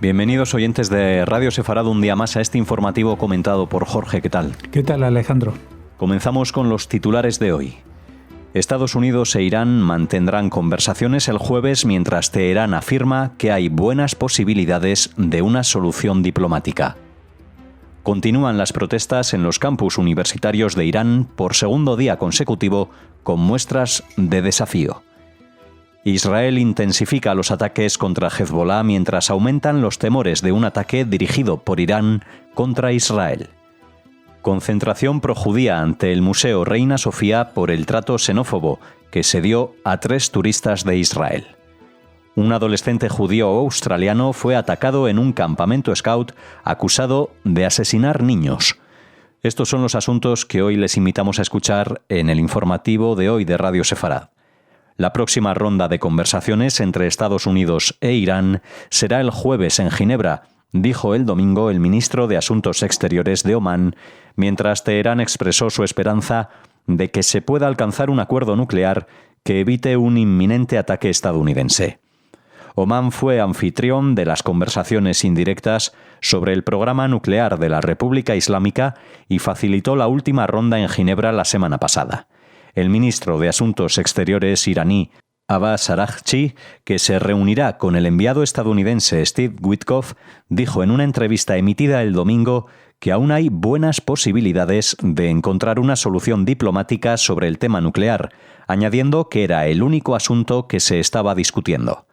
Bienvenidos oyentes de Radio Sefarad un día más a este informativo comentado por Jorge. ¿Qué tal? ¿Qué tal, Alejandro? Comenzamos con los titulares de hoy. Estados Unidos e Irán mantendrán conversaciones el jueves mientras Teherán afirma que hay buenas posibilidades de una solución diplomática. Continúan las protestas en los campus universitarios de Irán por segundo día consecutivo con muestras de desafío. Israel intensifica los ataques contra Hezbollah mientras aumentan los temores de un ataque dirigido por Irán contra Israel. Concentración projudía ante el Museo Reina Sofía por el trato xenófobo que se dio a 3 turistas de Israel. Un adolescente judío australiano fue atacado en un campamento scout acusado de asesinar niños. Estos son los asuntos que hoy les invitamos a escuchar en el informativo de hoy de Radio Sefarad. La próxima ronda de conversaciones entre Estados Unidos e Irán será el jueves en Ginebra, dijo el domingo el ministro de Asuntos Exteriores de Omán, mientras Teherán expresó su esperanza de que se pueda alcanzar un acuerdo nuclear que evite un inminente ataque estadounidense. Omán fue anfitrión de las conversaciones indirectas sobre el programa nuclear de la República Islámica y facilitó la última ronda en Ginebra la semana pasada. El ministro de Asuntos Exteriores iraní, Abbas Araghchi, que se reunirá con el enviado estadounidense Steve Witkoff, dijo en una entrevista emitida el domingo que aún hay buenas posibilidades de encontrar una solución diplomática sobre el tema nuclear, añadiendo que era el único asunto que se estaba discutiendo.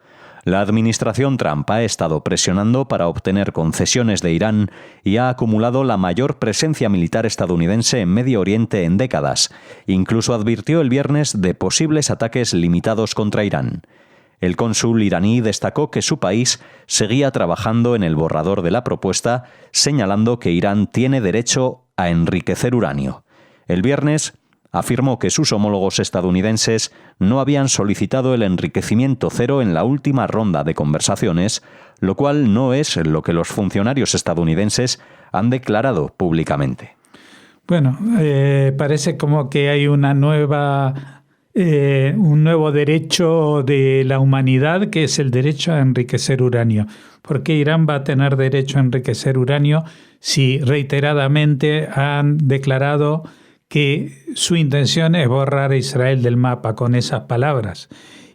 La administración Trump ha estado presionando para obtener concesiones de Irán y ha acumulado la mayor presencia militar estadounidense en Medio Oriente en décadas. Incluso advirtió el viernes de posibles ataques limitados contra Irán. El cónsul iraní destacó que su país seguía trabajando en el borrador de la propuesta, señalando que Irán tiene derecho a enriquecer uranio. El viernes afirmó que sus homólogos estadounidenses no habían solicitado el enriquecimiento cero en la última ronda de conversaciones, lo cual no es lo que los funcionarios estadounidenses han declarado públicamente. Bueno, parece como que hay un nuevo derecho de la humanidad, que es el derecho a enriquecer uranio. ¿Por qué Irán va a tener derecho a enriquecer uranio si reiteradamente han declarado que su intención es borrar a Israel del mapa con esas palabras?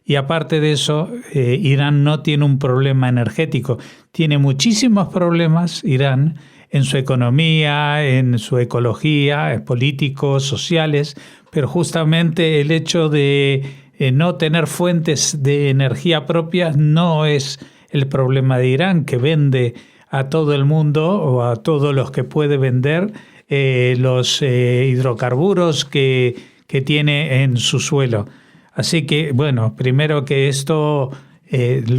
Y aparte de eso, Irán no tiene un problema energético. Tiene muchísimos problemas, Irán, en su economía, en su ecología, políticos, sociales, pero justamente el hecho de no tener fuentes de energía propias no es el problema de Irán, que vende a todo el mundo o a todos los que puede vender los hidrocarburos que tiene en su suelo. Así que, bueno, primero que esto,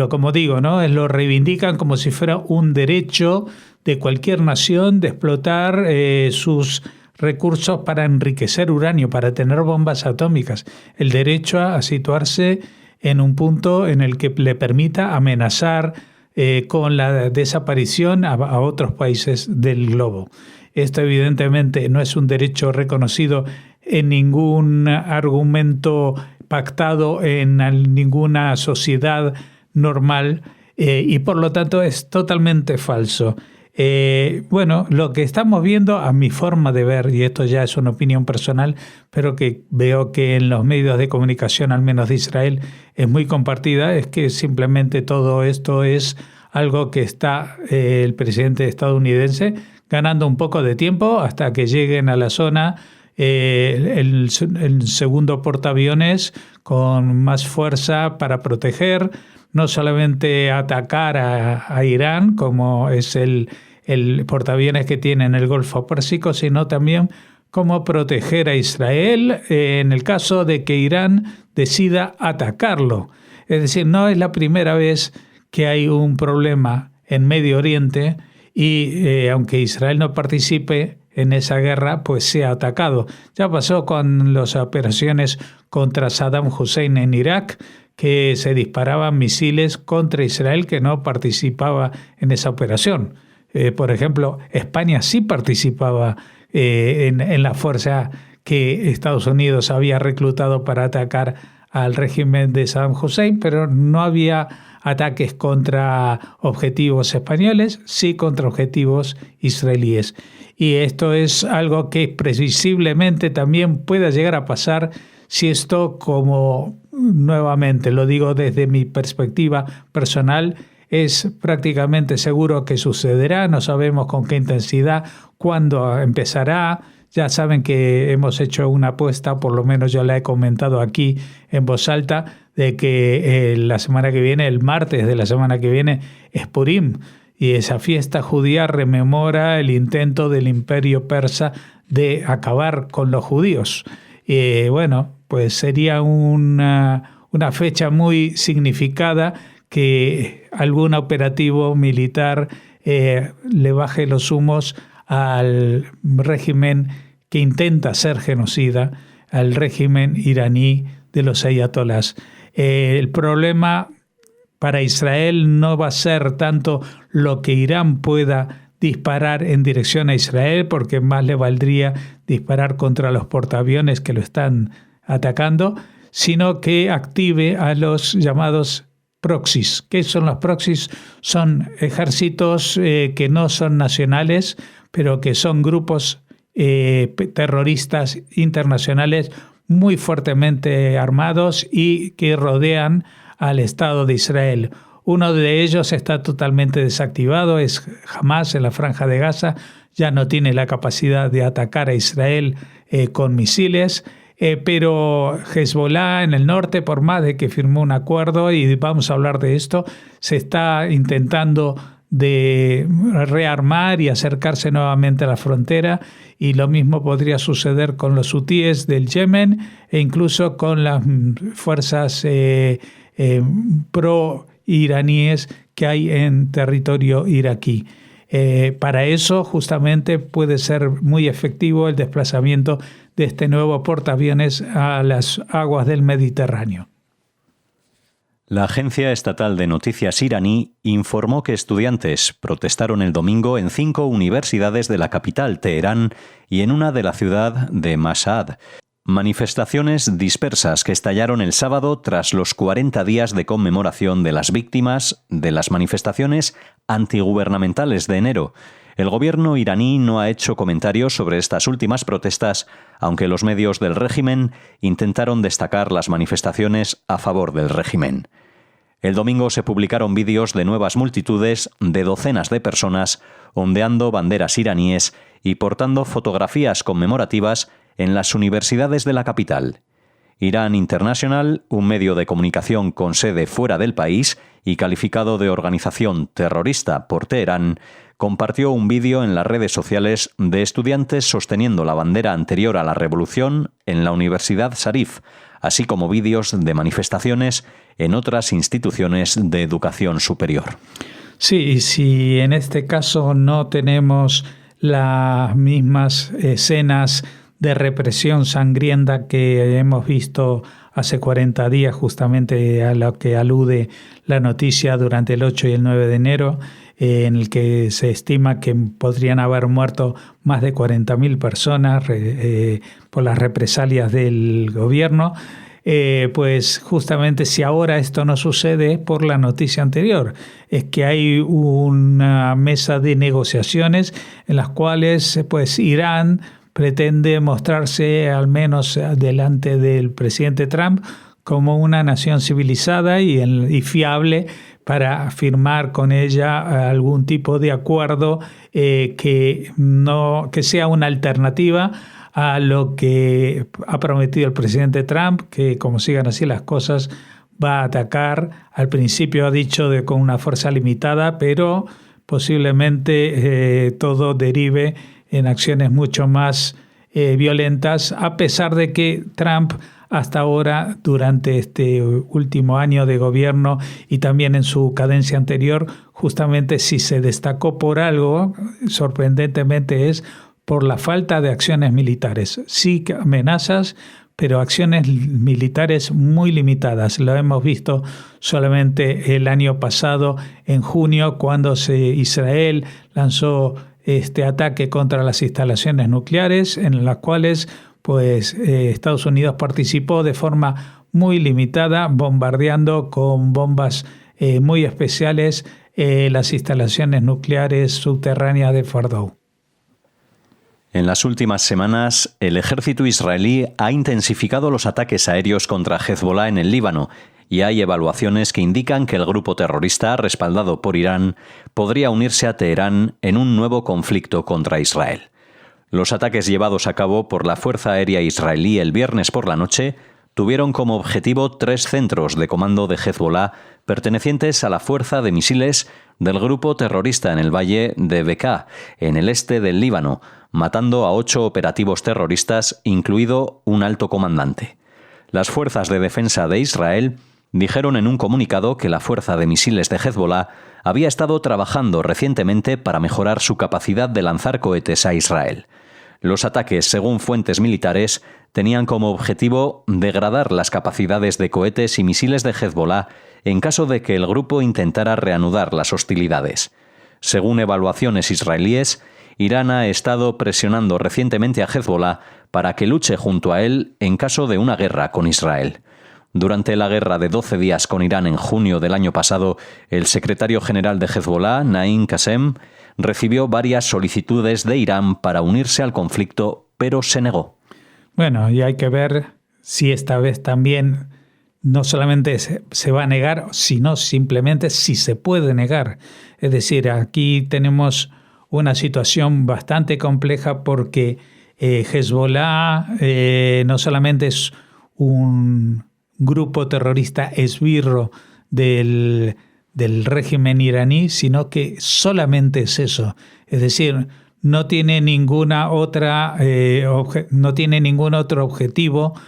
como digo, ¿no? Lo reivindican como si fuera un derecho de cualquier nación de explotar sus recursos para enriquecer uranio, para tener bombas atómicas. El derecho a situarse en un punto en el que le permita amenazar con la desaparición a otros países del globo. Esto evidentemente no es un derecho reconocido en ningún argumento pactado en ninguna sociedad normal y por lo tanto es totalmente falso. Bueno, lo que estamos viendo, a mi forma de ver, y esto ya es una opinión personal, pero que veo que en los medios de comunicación, al menos de Israel, es muy compartida, es que simplemente todo esto es algo que está el presidente estadounidense ganando un poco de tiempo hasta que lleguen a la zona el segundo portaaviones con más fuerza para proteger, no solamente atacar a Irán, como es el portaaviones que tiene en el Golfo Pérsico, sino también cómo proteger a Israel en el caso de que Irán decida atacarlo. Es decir, no es la primera vez que hay un problema en Medio Oriente y aunque Israel no participe en esa guerra, pues sea atacado. Ya pasó con las operaciones contra Saddam Hussein en Irak, que se disparaban misiles contra Israel que no participaba en esa operación. Por ejemplo, España sí participaba en la fuerza que Estados Unidos había reclutado para atacar al régimen de Saddam Hussein, pero no había ataques contra objetivos españoles, sí contra objetivos israelíes. Y esto es algo que previsiblemente también pueda llegar a pasar si esto, como nuevamente lo digo desde mi perspectiva personal, es prácticamente seguro que sucederá. No sabemos con qué intensidad, cuándo empezará. Ya saben que hemos hecho una apuesta, por lo menos yo la he comentado aquí en voz alta, de que la semana que viene, el martes de la semana que viene, es Purim. Y esa fiesta judía rememora el intento del imperio persa de acabar con los judíos. Bueno, pues sería una fecha muy significada que algún operativo militar le baje los humos al régimen que intenta ser genocida, al régimen iraní de los ayatolás. El problema para Israel no va a ser tanto lo que Irán pueda disparar en dirección a Israel, porque más le valdría disparar contra los portaaviones que lo están atacando, sino que active a los llamados proxies. ¿Qué son los proxies? Son ejércitos que no son nacionales, pero que son grupos terroristas internacionales muy fuertemente armados y que rodean al Estado de Israel. Uno de ellos está totalmente desactivado, es Hamas en la Franja de Gaza, ya no tiene la capacidad de atacar a Israel con misiles, pero Hezbollah en el norte, por más de que firmó un acuerdo, y vamos a hablar de esto, se está intentando de rearmar y acercarse nuevamente a la frontera, y lo mismo podría suceder con los hutíes del Yemen e incluso con las fuerzas pro-iraníes que hay en territorio iraquí. Para eso justamente puede ser muy efectivo el desplazamiento de este nuevo portaaviones a las aguas del Mediterráneo. La agencia estatal de noticias iraní informó que estudiantes protestaron el domingo en 5 universidades de la capital, Teherán, y en una de la ciudad de Mashhad. Manifestaciones dispersas que estallaron el sábado tras los 40 días de conmemoración de las víctimas de las manifestaciones antigubernamentales de enero. El gobierno iraní no ha hecho comentarios sobre estas últimas protestas, aunque los medios del régimen intentaron destacar las manifestaciones a favor del régimen. El domingo se publicaron vídeos de nuevas multitudes de docenas de personas ondeando banderas iraníes y portando fotografías conmemorativas en las universidades de la capital. Iran International, un medio de comunicación con sede fuera del país y calificado de organización terrorista por Teherán, compartió un vídeo en las redes sociales de estudiantes sosteniendo la bandera anterior a la revolución en la Universidad Sharif, así como vídeos de manifestaciones en otras instituciones de educación superior. Sí, y si en este caso no tenemos las mismas escenas de represión sangrienta que hemos visto hace 40 días, justamente a lo que alude la noticia durante el 8 y el 9 de enero, en el que se estima que podrían haber muerto más de 40.000 personas por las represalias del gobierno. Pues justamente si ahora esto no sucede es por la noticia anterior, es que hay una mesa de negociaciones en las cuales pues Irán pretende mostrarse al menos delante del presidente Trump como una nación civilizada y fiable para firmar con ella algún tipo de acuerdo que sea una alternativa a lo que ha prometido el presidente Trump, que como sigan así las cosas va a atacar. Al principio ha dicho con una fuerza limitada, pero posiblemente todo derive en acciones mucho más violentas, a pesar de que Trump hasta ahora, durante este último año de gobierno y también en su cadencia anterior, justamente si se destacó por algo, sorprendentemente es por la falta de acciones militares. Sí amenazas, pero acciones militares muy limitadas. Lo hemos visto solamente el año pasado, en junio, cuando Israel lanzó este ataque contra las instalaciones nucleares, en las cuales Estados Unidos participó de forma muy limitada, bombardeando con bombas muy especiales las instalaciones nucleares subterráneas de Fordow. En las últimas semanas, el ejército israelí ha intensificado los ataques aéreos contra Hezbollah en el Líbano y hay evaluaciones que indican que el grupo terrorista, respaldado por Irán, podría unirse a Teherán en un nuevo conflicto contra Israel. Los ataques llevados a cabo por la Fuerza Aérea Israelí el viernes por la noche tuvieron como objetivo 3 centros de comando de Hezbollah pertenecientes a la fuerza de misiles del grupo terrorista en el valle de Bekaa, en el este del Líbano, matando a 8 operativos terroristas, incluido un alto comandante. Las fuerzas de defensa de Israel dijeron en un comunicado que la fuerza de misiles de Hezbollah había estado trabajando recientemente para mejorar su capacidad de lanzar cohetes a Israel. Los ataques, según fuentes militares, tenían como objetivo degradar las capacidades de cohetes y misiles de Hezbollah en caso de que el grupo intentara reanudar las hostilidades. Según evaluaciones israelíes, Irán ha estado presionando recientemente a Hezbollah para que luche junto a él en caso de una guerra con Israel. Durante la guerra de 12 días con Irán en junio del año pasado, el secretario general de Hezbollah, Naim Qassem, recibió varias solicitudes de Irán para unirse al conflicto, pero se negó. Bueno, y hay que ver si esta vez también no solamente se va a negar, sino simplemente si se puede negar. Es decir, aquí tenemos una situación bastante compleja porque Hezbollah no solamente es un grupo terrorista esbirro del régimen iraní, sino que solamente es eso. Es decir, no tiene ningún otro objetivo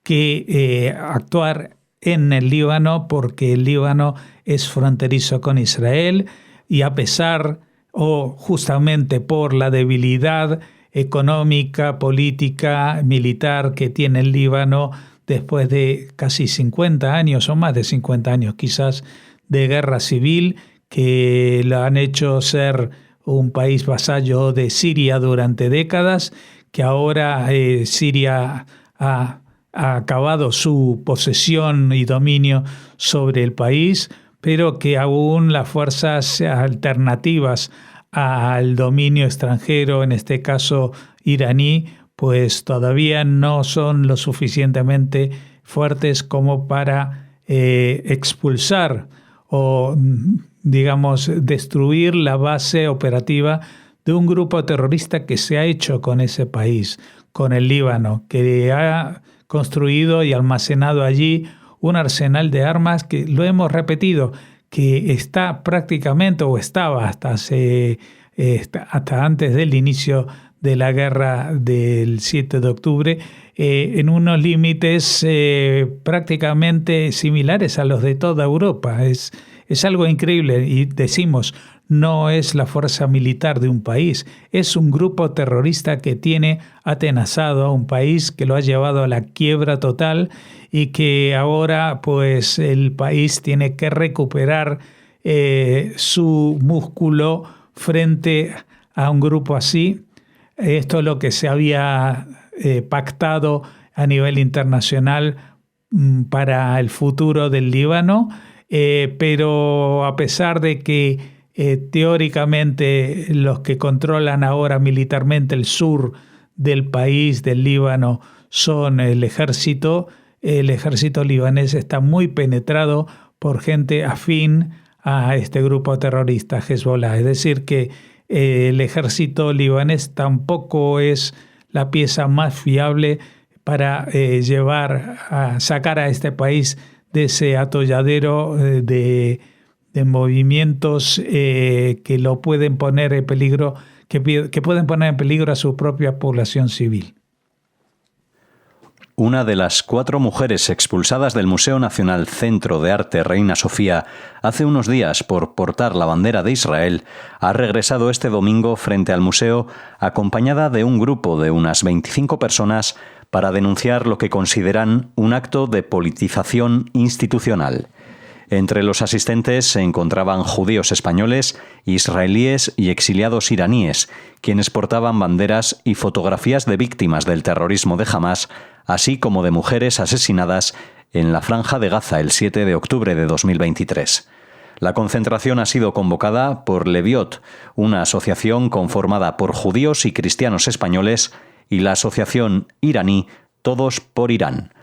que actuar en el Líbano, porque el Líbano es fronterizo con Israel y a pesar o justamente por la debilidad económica, política, militar que tiene el Líbano después de casi 50 años o más de 50 años quizás de guerra civil que lo han hecho ser un país vasallo de Siria durante décadas, que ahora Siria ha acabado su posesión y dominio sobre el país, pero que aún las fuerzas alternativas al dominio extranjero, en este caso iraní, pues todavía no son lo suficientemente fuertes como para expulsar o, digamos, destruir la base operativa de un grupo terrorista que se ha hecho con ese país, con el Líbano, que ha construido y almacenado allí un arsenal de armas que, lo hemos repetido, que está prácticamente o estaba hasta antes del inicio de la guerra del 7 de octubre en unos límites prácticamente similares a los de toda Europa. Es algo increíble y decimos, no es la fuerza militar de un país, es un grupo terrorista que tiene atenazado a un país, que lo ha llevado a la quiebra total y que ahora pues el país tiene que recuperar su músculo frente a un grupo así. Esto es lo que se había pactado a nivel internacional para el futuro del Líbano, pero a pesar de que teóricamente los que controlan ahora militarmente el sur del país, del Líbano, son el ejército libanés está muy penetrado por gente afín a este grupo terrorista Hezbollah. Es decir, que el ejército libanés tampoco es la pieza más fiable para sacar a este país de ese atolladero de movimientos que lo pueden poner en peligro, que pueden poner en peligro a su propia población civil. Una de las 4 mujeres expulsadas del Museo Nacional Centro de Arte Reina Sofía hace unos días por portar la bandera de Israel ha regresado este domingo frente al museo acompañada de un grupo de unas 25 personas para denunciar lo que consideran un acto de politización institucional. Entre los asistentes se encontraban judíos españoles, israelíes y exiliados iraníes, quienes portaban banderas y fotografías de víctimas del terrorismo de Hamás, así como de mujeres asesinadas en la Franja de Gaza el 7 de octubre de 2023. La concentración ha sido convocada por Leviot, una asociación conformada por judíos y cristianos españoles, y la asociación iraní Todos por Irán.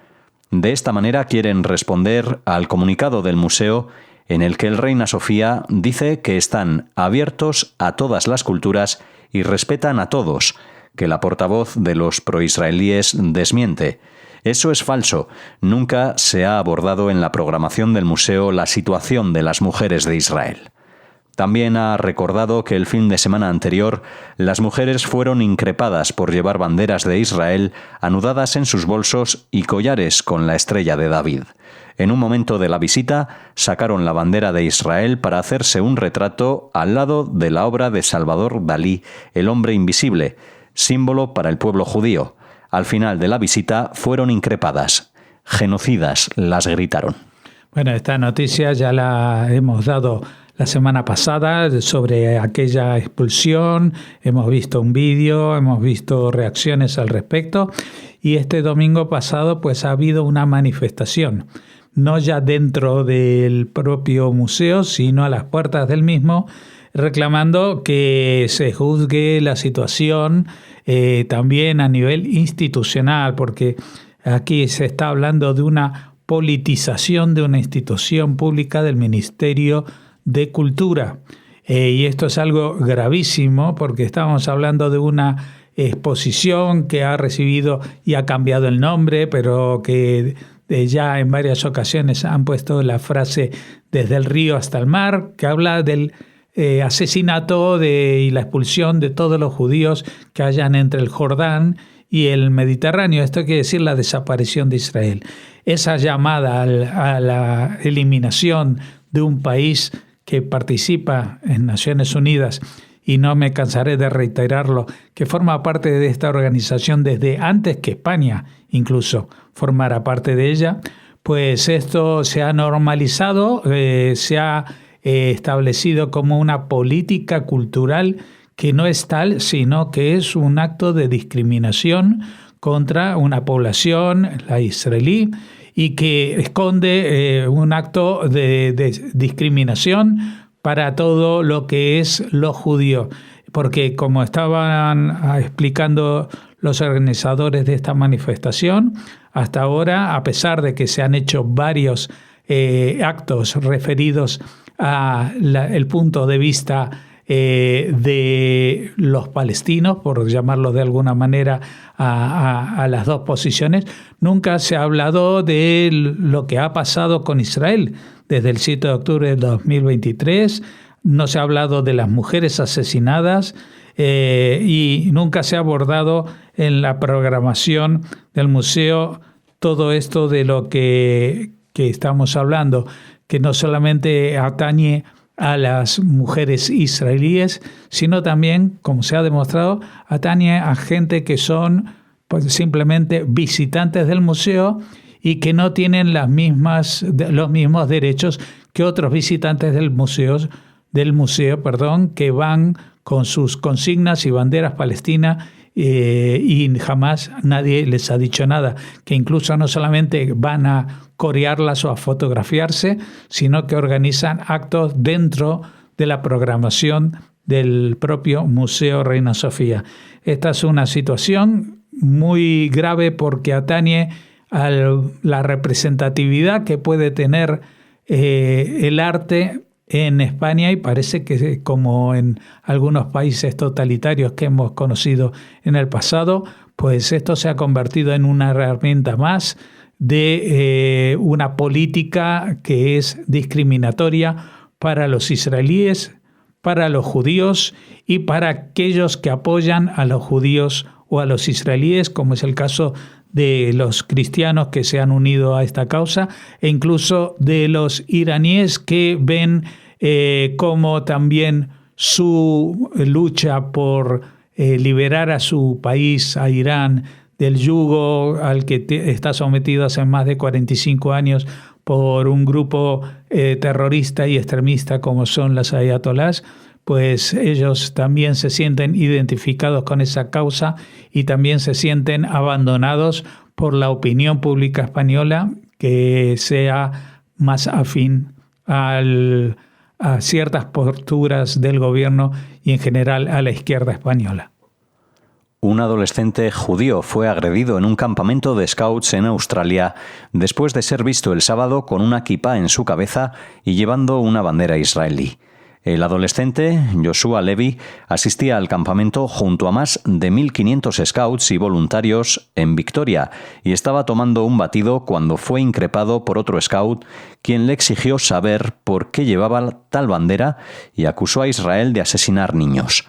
De esta manera quieren responder al comunicado del museo en el que el Reina Sofía dice que están abiertos a todas las culturas y respetan a todos, que la portavoz de los proisraelíes desmiente. Eso es falso. Nunca se ha abordado en la programación del museo la situación de las mujeres de Israel. También ha recordado que el fin de semana anterior las mujeres fueron increpadas por llevar banderas de Israel anudadas en sus bolsos y collares con la estrella de David. En un momento de la visita sacaron la bandera de Israel para hacerse un retrato al lado de la obra de Salvador Dalí, El hombre invisible, símbolo para el pueblo judío. Al final de la visita fueron increpadas. Genocidas, las gritaron. Bueno, esta noticia ya la hemos dado la semana pasada sobre aquella expulsión. Hemos visto un vídeo, hemos visto reacciones al respecto. Y este domingo pasado pues ha habido una manifestación, no ya dentro del propio museo, sino a las puertas del mismo, reclamando que se juzgue la situación también a nivel institucional, porque aquí se está hablando de una politización de una institución pública del Ministerio de Cultura. Y esto es algo gravísimo porque estamos hablando de una exposición que ha recibido y ha cambiado el nombre, pero que ya en varias ocasiones han puesto la frase desde el río hasta el mar, que habla del asesinato y la expulsión de todos los judíos que hayan entre el Jordán y el Mediterráneo. Esto quiere decir la desaparición de Israel. Esa llamada a la eliminación de un país que participa en Naciones Unidas, y no me cansaré de reiterarlo, que forma parte de esta organización desde antes que España incluso formara parte de ella, pues esto se ha normalizado, se ha establecido como una política cultural que no es tal, sino que es un acto de discriminación contra una población, la israelí, y que esconde un acto de discriminación para todo lo que es lo judío. Porque como estaban explicando los organizadores de esta manifestación, hasta ahora, a pesar de que se han hecho varios actos referidos al punto de vista de los palestinos, por llamarlo de alguna manera, a las dos posiciones, nunca se ha hablado de lo que ha pasado con Israel desde el 7 de octubre de 2023, no se ha hablado de las mujeres asesinadas y nunca se ha abordado en la programación del museo todo esto de lo que estamos hablando, que no solamente atañe a las mujeres israelíes, sino también, como se ha demostrado, atañe a gente que son pues, simplemente visitantes del museo y que no tienen los mismos derechos que otros visitantes del museo, que van con sus consignas y banderas palestinas y jamás nadie les ha dicho nada, que incluso no solamente van a corearlas o a fotografiarse, sino que organizan actos dentro de la programación del propio Museo Reina Sofía. Esta es una situación muy grave porque atañe a la representatividad que puede tener el arte en España, y parece que, como en algunos países totalitarios que hemos conocido en el pasado, pues esto se ha convertido en una herramienta más de una política que es discriminatoria para los israelíes, para los judíos y para aquellos que apoyan a los judíos o a los israelíes, como es el caso de los cristianos que se han unido a esta causa, e incluso de los iraníes que ven como también su lucha por liberar a su país, a Irán, del yugo al que está sometido hace más de 45 años por un grupo terrorista y extremista como son las ayatolás, pues ellos también se sienten identificados con esa causa y también se sienten abandonados por la opinión pública española, que sea más afín a ciertas posturas del gobierno y en general a la izquierda española. Un adolescente judío fue agredido en un campamento de scouts en Australia después de ser visto el sábado con una kipá en su cabeza y llevando una bandera israelí. El adolescente, Joshua Levy, asistía al campamento junto a más de 1.500 scouts y voluntarios en Victoria y estaba tomando un batido cuando fue increpado por otro scout, quien le exigió saber por qué llevaba tal bandera y acusó a Israel de asesinar niños.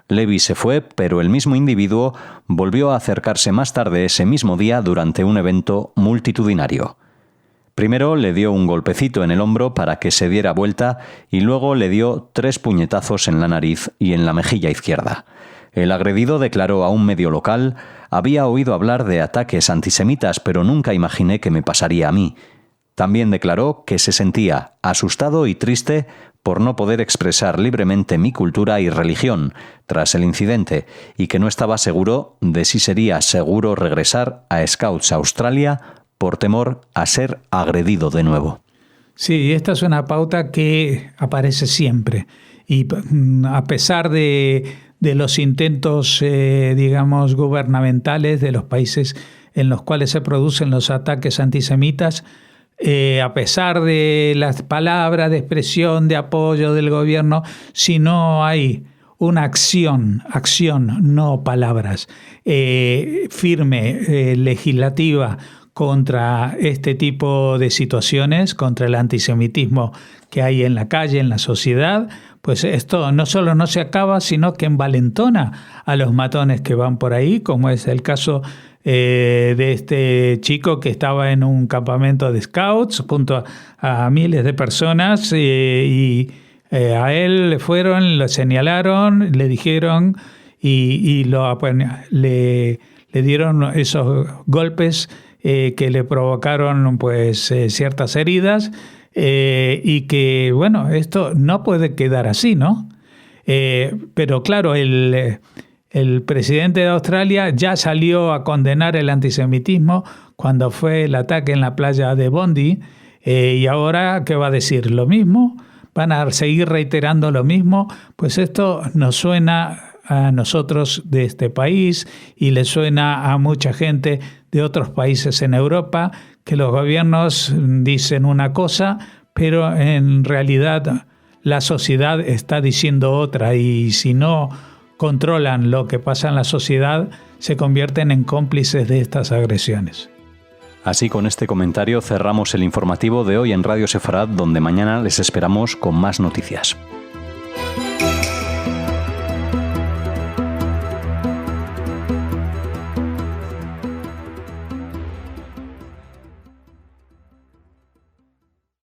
Levy se fue, pero el mismo individuo volvió a acercarse más tarde ese mismo día durante un evento multitudinario. Primero le dio un golpecito en el hombro para que se diera vuelta y luego le dio 3 puñetazos en la nariz y en la mejilla izquierda. El agredido declaró a un medio local: «Había oído hablar de ataques antisemitas, pero nunca imaginé que me pasaría a mí». También declaró que se sentía asustado y triste por no poder expresar libremente mi cultura y religión tras el incidente y que no estaba seguro de si sería seguro regresar a Scouts Australia por temor a ser agredido de nuevo. Sí, esta es una pauta que aparece siempre y a pesar de los intentos, gubernamentales de los países en los cuales se producen los ataques antisemitas, a pesar de las palabras de expresión, de apoyo del gobierno, si no hay una acción, no palabras, firme, legislativa, contra este tipo de situaciones, contra el antisemitismo que hay en la calle, en la sociedad, pues esto no solo no se acaba, sino que envalentona a los matones que van por ahí, como es el caso de este chico que estaba en un campamento de scouts junto a miles de personas y a él le fueron, lo señalaron, le dijeron y le dieron esos golpes que le provocaron ciertas heridas y que, esto no puede quedar así, ¿no? Pero claro, el presidente de Australia ya salió a condenar el antisemitismo cuando fue el ataque en la playa de Bondi y ahora, ¿qué va a decir? ¿Lo mismo? ¿Van a seguir reiterando lo mismo? Pues esto nos suena a nosotros de este país y le suena a mucha gente de otros países en Europa, que los gobiernos dicen una cosa, pero en realidad la sociedad está diciendo otra y si no controlan lo que pasa en la sociedad, se convierten en cómplices de estas agresiones. Así, con este comentario cerramos el informativo de hoy en Radio Sefarad, donde mañana les esperamos con más noticias.